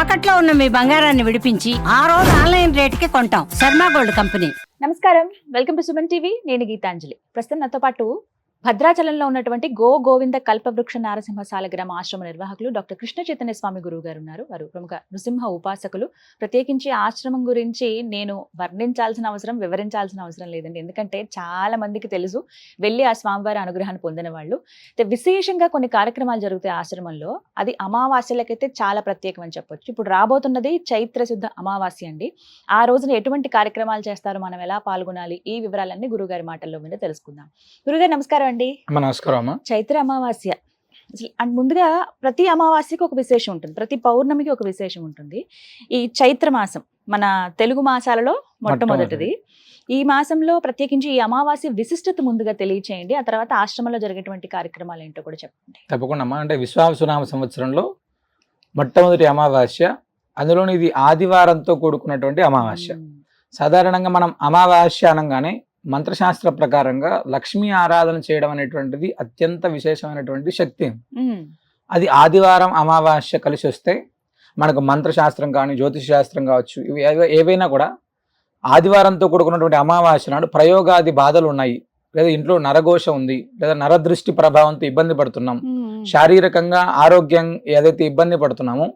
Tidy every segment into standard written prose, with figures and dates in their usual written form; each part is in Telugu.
తాకట్లో ఉన్న మీ బంగారాన్ని విడిపించి ఆ రోజు ఆన్లైన్ రేటుకి కొంటాం. Sharma gold company. నమస్కారం, వెల్కమ్ టు సుమన్ టీవీ. నేను గీతాంజలి. ప్రస్తుతం నాతో పాటు భద్రాచలంలో ఉన్నటువంటి గోవింద కల్పవృక్ష నారసింహ సాలగ్రామ ఆశ్రమ నిర్వాహకులు డాక్టర్ కృష్ణ చైతన్య స్వామి గురువు గారు ఉన్నారు. వారు ప్రముఖ నృసింహ ఉపాసకులు. ప్రత్యేకించి ఆశ్రమం గురించి నేను వివరించాల్సిన అవసరం లేదండి. ఎందుకంటే చాలా మందికి తెలుసు, వెళ్ళి ఆ స్వామివారి అనుగ్రహాన్ని పొందిన వాళ్ళు. విశేషంగా కొన్ని కార్యక్రమాలు జరుగుతాయి ఆశ్రమంలో. అది అమావాస్యలకైతే చాలా ప్రత్యేకం అని చెప్పొచ్చు. ఇప్పుడు రాబోతున్నది చైత్ర శుద్ధ అమావాస్య అండి. ఆ రోజున ఎటువంటి కార్యక్రమాలు చేస్తారు, మనం ఎలా పాల్గొనాలి, ఈ వివరాలన్నీ గురుగారి మాటల్లో మీద తెలుసుకుందాం. గురుగారు నమస్కారం అండి. నమస్కారం. చైత్ర అమావాస్య అండ్ ముందుగా ప్రతి అమావాస్యకి ఒక విశేషం ఉంటుంది, ప్రతి పౌర్ణమికి ఒక విశేషం ఉంటుంది. ఈ చైత్ర మాసం మన తెలుగు మాసాలలో మొట్టమొదటిది. ఈ మాసంలో ప్రత్యేకించి ఈ అమావాస్య విశిష్టత ముందుగా తెలియచేయండి. ఆ తర్వాత ఆశ్రమంలో జరిగేటువంటి కార్యక్రమాలు ఏంటో కూడా చెప్పండి. తప్పకుండా అమ్మా. అంటే విశ్వావసునామ సంవత్సరంలో మొట్టమొదటి అమావాస్య, అందులోని ఇది ఆదివారంతో కూడుకున్నటువంటి అమావాస్య. సాధారణంగా మనం అమావాస్య అనగానే మంత్రశాస్త్ర ప్రకారంగా లక్ష్మీ ఆరాధన చేయడం అనేటువంటిది అత్యంత విశేషమైనటువంటి శక్తి. అది ఆదివారం అమావాస్య కలిసి వస్తే మనకు మంత్రశాస్త్రం కానీ జ్యోతిష శాస్త్రం కావచ్చు, ఇవి ఏవైనా కూడా ఆదివారంతో కూడుకున్నటువంటి అమావాస్య నాడు ప్రయోగాది బాధలు ఉన్నాయి, లేదా ఇంట్లో నరఘోష ఉంది, లేదా నరదృష్టి ప్రభావంతో ఇబ్బంది పడుతున్నాం, శారీరకంగా ఆరోగ్యం ఏదైతే ఇబ్బంది పడుతున్నామో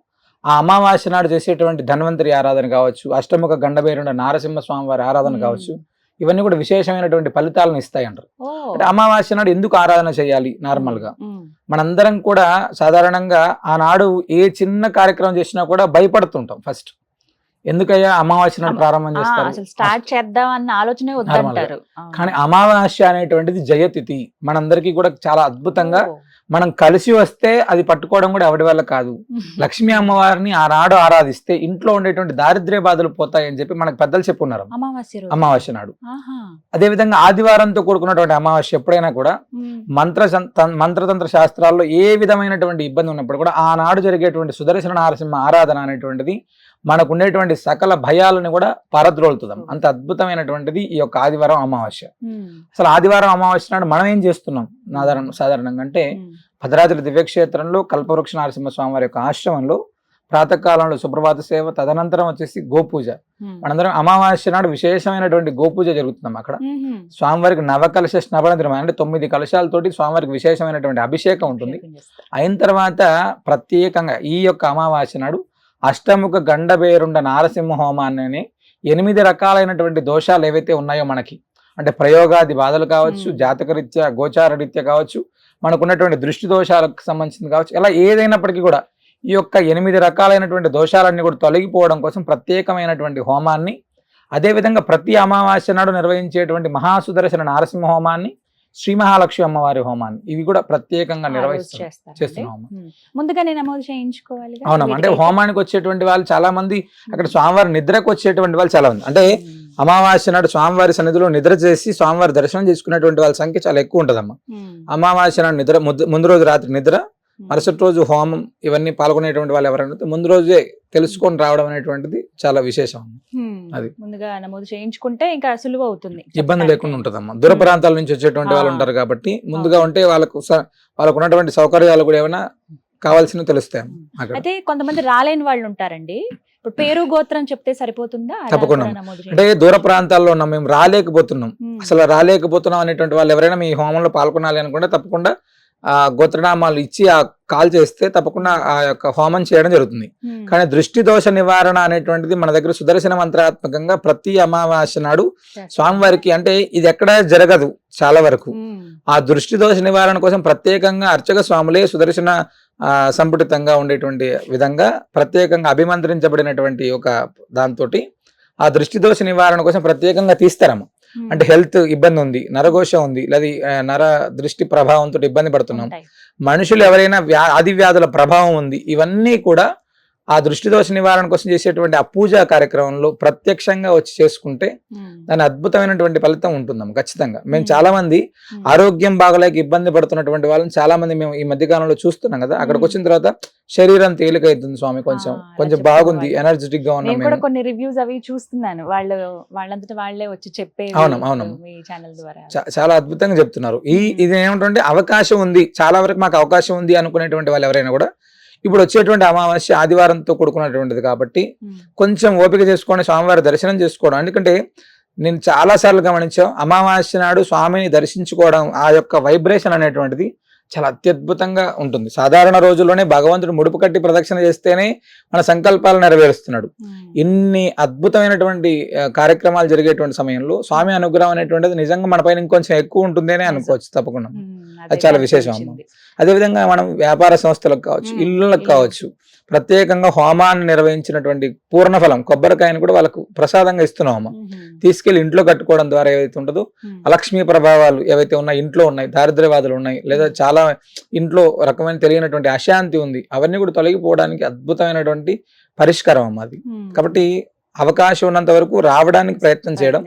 ఆ అమావాస్య నాడు చేసేటువంటి ధన్వంతరి ఆరాధన కావచ్చు, అష్టముఖ గండభైరుండ నారసింహ స్వామి వారి ఆరాధన కావచ్చు, ఇవన్నీ కూడా విశేషమైనటువంటి ఫలితాలను ఇస్తాయి అంటారు. అంటే అమావాస్య నాడు ఎందుకు ఆరాధన చేయాలి? నార్మల్ గా మనందరం కూడా సాధారణంగా ఆనాడు ఏ చిన్న కార్యక్రమం చేసినా కూడా భయపడుతుంటాం. ఫస్ట్ ఎందుకయ్యా అమావాస్య నాడు ప్రారంభం చేస్తారు, స్టార్ట్ చేద్దాం అన్న ఆలోచనే వద్దంటారు. కానీ అమావాస్య అనేటువంటిది జయతిథి. మనందరికీ కూడా చాలా అద్భుతంగా మనం కలిసి వస్తే అది పట్టుకోవడం కూడా ఎవరి వల్ల కాదు. లక్ష్మీ అమ్మవారిని ఆనాడు ఆరాధిస్తే ఇంట్లో ఉండేటువంటి దారిద్ర్య బాధలు పోతాయి అని చెప్పి మనకు పెద్దలు చెప్పున్నారు అమావాస్య నాడు. అదే విధంగా ఆదివారంతో కూడుకున్నటువంటి అమావాస్య ఎప్పుడైనా కూడా మంత్రతంత్ర శాస్త్రాల్లో ఏ విధమైనటువంటి ఇబ్బంది ఉన్నప్పుడు కూడా ఆనాడు జరిగేటువంటి సుదర్శన నారసింహ ఆరాధన అనేటువంటిది మనకు ఉండేటువంటి సకల భయాలను కూడా పారద్రోలుతుందాం. అంత అద్భుతమైనటువంటిది ఈ యొక్క ఆదివారం అమావాస్య. అసలు ఆదివారం అమావాస్య నాడు మనం ఏం చేస్తున్నాం సాధారణంగా అంటే భద్రాచల దివ్యక్షేత్రంలో కల్పవృక్ష నరసింహ స్వామి వారి యొక్క ఆశ్రమంలో ప్రాతకాలంలో సుప్రభాత సేవ, తదనంతరం వచ్చేసి గోపూజ. మనందరం అమావాస్య నాడు విశేషమైనటువంటి గోపూజ జరుగుతున్నాం. అక్కడ స్వామివారికి నవకలశ స్నపన అంటే 9 కలశాలతోటి స్వామివారికి విశేషమైనటువంటి అభిషేకం ఉంటుంది. అయిన తర్వాత ప్రత్యేకంగా ఈ యొక్క అమావాస్య నాడు అష్టముఖ గండభైరుండ నారసింహ హోమాన్ని 8 రకాలైనటువంటి దోషాలు ఏవైతే ఉన్నాయో మనకి, అంటే ప్రయోగాది బాధలు కావచ్చు, జాతకరీత్యా గోచార రీత్యా కావచ్చు, మనకున్నటువంటి దృష్టి దోషాలకు సంబంధించింది కావచ్చు, ఇలా ఏదైనప్పటికీ కూడా ఈ యొక్క 8 రకాలైనటువంటి దోషాలన్నీ కూడా తొలగిపోవడం కోసం ప్రత్యేకమైనటువంటి హోమాన్ని, అదేవిధంగా ప్రతి అమావాస్య నాడు నిర్వహించేటువంటి మహాసుదర్శన నారసింహ హోమాన్ని, శ్రీ మహాలక్ష్మి అమ్మవారి హోమాన్ని, ఇవి కూడా ప్రత్యేకంగా చేస్తున్నాం. ముందుగానే నమోదు చేయించుకోవాలి. అవునమ్మా. అంటే హోమానికి వచ్చేటువంటి వాళ్ళు చాలా మంది, అక్కడ స్వామివారి నిద్రకు వచ్చేటువంటి వాళ్ళు చాలా మంది, అంటే అమావాస్య నాడు స్వామివారి సన్నిధిలో నిద్ర చేసి స్వామివారి దర్శనం చేసుకునేటువంటి వాళ్ళ సంఖ్య చాలా ఎక్కువ ఉంటదమ్మా. అమావాస్య నాడు నిద్ర, ముందు రోజు రాత్రి నిద్ర, మరుసటి రోజు హోమం, ఇవన్నీ పాల్గొనేటువంటి వాళ్ళు ఎవరైనా ముందు రోజే తెలుసుకొని రావడం అనేటువంటిది చాలా విశేషం. అది ముందుగా నమోదు చేయించుకుంటే ఇంకా సులువు అవుతుంది, ఇబ్బంది లేకుండా ఉంటదమ్మా. దూర ప్రాంతాల నుంచి వచ్చేటువంటి వాళ్ళు ఉంటారు కాబట్టి ముందుగా ఉంటే వాళ్ళకు ఉన్నటువంటి సౌకర్యాలు కూడా ఏమైనా కావాల్సినవి తెలుస్తాయి. అయితే కొంతమంది రాలేని వాళ్ళు ఉంటారండి, ఇప్పుడు పేరు గోత్రం చెప్తే సరిపోతుందా? తప్పకుండా. అంటే దూర ప్రాంతాల్లో ఉన్నాం, మేము రాలేకపోతున్నాం, అసలు రాలేకపోతున్నాం అనేటువంటి వాళ్ళు ఎవరైనా మీ హోమంలో పాల్గొనాలి అనుకుంటే తప్పకుండా ఆ గోత్రనామాలు ఇచ్చి ఆ కాల్ చేస్తే తప్పకుండా ఆ యొక్క హోమం చేయడం జరుగుతుంది. కానీ దృష్టి దోష నివారణ అనేటువంటిది మన దగ్గర సుదర్శన మంత్రాత్మకంగా ప్రతి అమావాస్య నాడు స్వామివారికి, అంటే ఇది ఎక్కడ జరగదు చాలా వరకు, ఆ దృష్టి దోష నివారణ కోసం ప్రత్యేకంగా అర్చక స్వాములే సుదర్శన సంపుటితంగా ఉండేటువంటి విధంగా ప్రత్యేకంగా అభిమంత్రించబడినటువంటి ఒక దాంతో ఆ దృష్టి దోష నివారణ కోసం ప్రత్యేకంగా తీస్తారమ్మ. అంటే హెల్త్ ఇబ్బంది ఉంది, నరఘోష ఉంది, లేదా నర దృష్టి ప్రభావంతో ఇబ్బంది పడుతున్నాం, మనుషులు ఎవరైనా ఆది వ్యాధుల ప్రభావం ఉంది, ఇవన్నీ కూడా ఆ దృష్టి దోష నివారణ కోసం చేసేటువంటి ఆ పూజా కార్యక్రమంలో ప్రత్యక్షంగా వచ్చి చేసుకుంటే దాని అద్భుతమైనటువంటి ఫలితం ఉంటుందమ్మ. ఖచ్చితంగా మేము చాలా మంది ఆరోగ్యం బాగలేక ఇబ్బంది పడుతున్నటువంటి వాళ్ళని చాలా మంది మేము ఈ మధ్య కాలంలో చూస్తున్నాం కదా. అక్కడికి వచ్చిన తర్వాత శరీరం తేలికైతుంది స్వామి, కొంచెం బాగుంది, ఎనర్జెటిక్ గా ఉన్నాం. కొన్ని రివ్యూస్ అవి చూస్తున్నాను, వాళ్ళంతటా వాళ్ళే వచ్చి చెప్పే. అవును, చాలా అద్భుతంగా చెప్తున్నారు. ఇది ఏమిటంటే అవకాశం ఉంది, చాలా వరకు మాకు అవకాశం ఉంది అనుకునేటువంటి వాళ్ళు ఎవరైనా కూడా ఇప్పుడు వచ్చేటువంటి అమావాస్య ఆదివారంతో కూడుకున్నటువంటిది కాబట్టి కొంచెం ఓపిక చేసుకొని స్వామివారి దర్శనం చేసుకోవడం. ఎందుకంటే నేను చాలా సార్లు గమనించాం, అమావాస్య నాడు స్వామిని దర్శించుకోవడం ఆ యొక్క వైబ్రేషన్ అనేటువంటిది చాలా అత్యద్భుతంగా ఉంటుంది. సాధారణ రోజుల్లోనే భగవంతుడు ముడుపు కట్టి ప్రదక్షిణ చేస్తేనే మన సంకల్పాలు నెరవేరుస్తున్నాడు. ఇన్ని అద్భుతమైనటువంటి కార్యక్రమాలు జరిగేటువంటి సమయంలో స్వామి అనుగ్రహం అనేటువంటిది నిజంగా మన పైన ఇంకొంచెం ఎక్కువ ఉంటుందనే అనుకోవచ్చు తప్పకుండా. అది చాలా విశేషం అమ్మ. అదేవిధంగా మనం వ్యాపార సంస్థలకు కావచ్చు, ఇళ్ళకు కావచ్చు, ప్రత్యేకంగా హోమాన్ని నిర్వహించినటువంటి పూర్ణఫలం కొబ్బరికాయను కూడా వాళ్ళకు ప్రసాదంగా ఇస్తున్నాం అమ్మ. తీసుకెళ్లి ఇంట్లో కట్టుకోవడం ద్వారా ఏవైతే ఉంటుందో అలక్ష్మీ ప్రభావాలు ఏవైతే ఉన్నాయి, ఇంట్లో ఉన్నాయి, దారిద్ర్యవాదులు ఉన్నాయి, లేదా చాలా ఇంట్లో రకమైన తెలియనటువంటి అశాంతి ఉంది, అవన్నీ కూడా తొలగిపోవడానికి అద్భుతమైనటువంటి పరిష్కారం అమ్మ అది. కాబట్టి అవకాశం ఉన్నంత వరకు రావడానికి ప్రయత్నం చేయడం,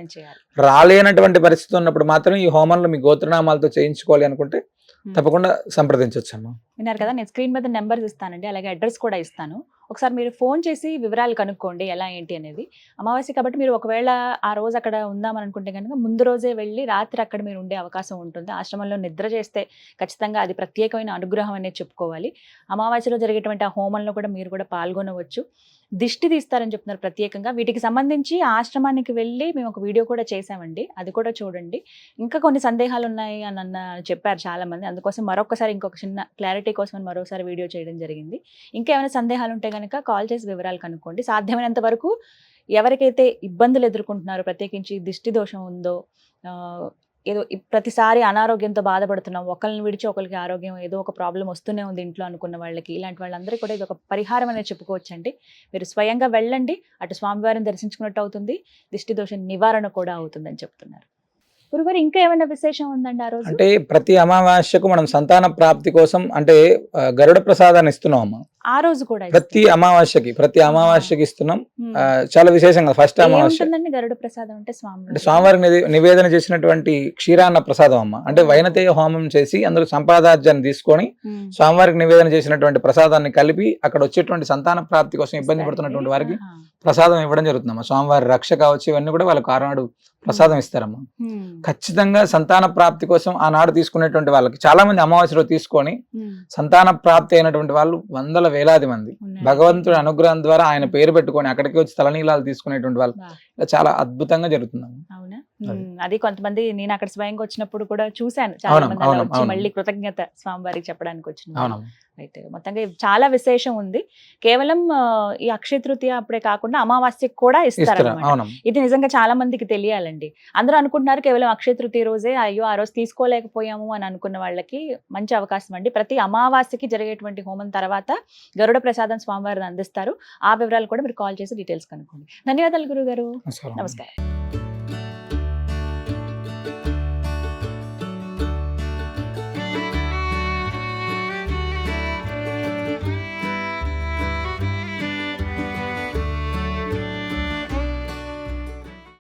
రాలేనటువంటి పరిస్థితి ఉన్నప్పుడు మాత్రమే ఈ హోమంలో మీ గోత్రనామాలతో చేయించుకోవాలి అనుకుంటే తప్పకుండా సంప్రదించవచ్చు అమ్మా. విన్నారు కదా, నేను స్క్రీన్ మీద నెంబర్స్ ఇస్తానండి, అలాగే అడ్రస్ కూడా ఇస్తాను. ఒకసారి మీరు ఫోన్ చేసి వివరాలు కనుక్కోండి ఎలా ఏంటి అనేది. అమావాస్య కాబట్టి మీరు ఒకవేళ ఆ రోజు అక్కడ ఉందామని అనుకుంటే కనుక ముందు రోజే వెళ్ళి రాత్రి అక్కడ మీరు ఉండే అవకాశం ఉంటుంది. ఆశ్రమంలో నిద్ర చేస్తే ఖచ్చితంగా అది ప్రత్యేకమైన అనుగ్రహం అనేది చెప్పుకోవాలి. అమావాస్యలో జరిగేటువంటి ఆ హోమంలో కూడా మీరు కూడా పాల్గొనవచ్చు. దిష్టి తీస్తారని చెప్తున్నారు ప్రత్యేకంగా. వీటికి సంబంధించి ఆశ్రమానికి వెళ్ళి మేము ఒక వీడియో కూడా చేసామండి, అది కూడా చూడండి. ఇంకా కొన్ని సందేహాలు ఉన్నాయి అని చెప్పారు చాలా మంది, అందుకోసం మరొకసారి ఇంకొక చిన్న క్లారిటీ కోసం మరోసారి వీడియో చేయడం జరిగింది. ఇంకా ఏమైనా సందేహాలు ఉంటే కనుక కాల్ చేసి వివరాలు కనుక్కోండి. సాధ్యమైనంత వరకు ఎవరికైతే ఇబ్బందులు ఎదుర్కొంటున్నారో, ప్రత్యేకించి దిష్టి దోషం ఉందో, ఏదో ప్రతిసారి అనారోగ్యంతో బాధపడుతున్నాం, ఒకరిని విడిచి ఒకరికి ఆరోగ్యం ఏదో ఒక ప్రాబ్లం వస్తూనే ఉంది ఇంట్లో అనుకున్న వాళ్ళకి, ఇలాంటి వాళ్ళందరికీ కూడా ఇది ఒక పరిహారం అనేది చెప్పుకోవచ్చండి. మీరు స్వయంగా వెళ్ళండి, అటు స్వామివారిని దర్శించుకున్నట్టు అవుతుంది, దిష్టి దోషం నివారణ కూడా అవుతుందని చెప్తున్నారు. గురుగారు ఇంకా ఏమైనా విశేషం ఉందండి ఆ రోజు? అంటే ప్రతి అమావాస్యకు మనం సంతాన ప్రాప్తి కోసం అంటే గరుడ ప్రసాదాన్ని ఇస్తున్నాం అమ్మా. ఆ రోజు కూడా ప్రతి అమావాస్యకి ఇస్తున్నాం. చాలా విశేషంగా ఫస్ట్ అమావాస్య గరుడ ప్రసాదం అంటే స్వామివారికి నివేదన చేసినటువంటి క్షీరాన్న ప్రసాదం అమ్మ. అంటే వైనతేయ హోమం చేసి అందులో సంపాదార్జాన్ని తీసుకొని స్వామివారికి నివేదన చేసినటువంటి ప్రసాదాన్ని కలిపి అక్కడ వచ్చేటువంటి సంతాన ప్రాప్తి కోసం ఇబ్బంది పడుతున్నటువంటి వారికి ప్రసాదం ఇవ్వడం జరుగుతుందమ్మా. స్వామివారి రక్ష కావచ్చు, ఇవన్నీ కూడా వాళ్ళకు ఆనాడు ప్రసాదం ఇస్తారమ్మా. ఖచ్చితంగా సంతాన ప్రాప్తి కోసం ఆనాడు తీసుకునేటువంటి వాళ్ళకి చాలా మంది అమావాస్యలో తీసుకొని సంతాన ప్రాప్తి అయినటువంటి వాళ్ళు వందల వేలాది మంది భగవంతుడి అనుగ్రహం ద్వారా ఆయన పేరు పెట్టుకొని అక్కడికి వచ్చి తలనీలాలు తీసుకునేటువంటి వాళ్ళు చాలా అద్భుతంగా జరుగుతుందమ్మా. అవునా, అది కొంతమంది నేను అక్కడ స్వయంగా వచ్చినప్పుడు కూడా చూశాను, చాలా మంది వచ్చి మళ్ళీ కృతజ్ఞత స్వామివారికి చెప్పడానికి వచ్చిన. అయితే మొత్తంగా చాలా విశేషం ఉంది. కేవలం ఈ అక్షయ తృతీయ అప్పుడే కాకుండా అమావాస్యకు కూడా ఇస్తారు. ఇది నిజంగా చాలా మందికి తెలియాలండి. అందరూ అనుకుంటున్నారు కేవలం అక్షయ తృతీయ రోజే అయ్యో ఆ రోజు తీసుకోలేకపోయాము అని అనుకున్న వాళ్ళకి మంచి అవకాశం అండి. ప్రతి అమావాస్యకి జరిగేటువంటి హోమం తర్వాత గరుడ ప్రసాదం స్వామివారిని అందిస్తారు. ఆ వివరాలు కూడా మీరు కాల్ చేసి డీటెయిల్స్ కనుక్కోండి. ధన్యవాదాలు గురుగారు, నమస్కారం.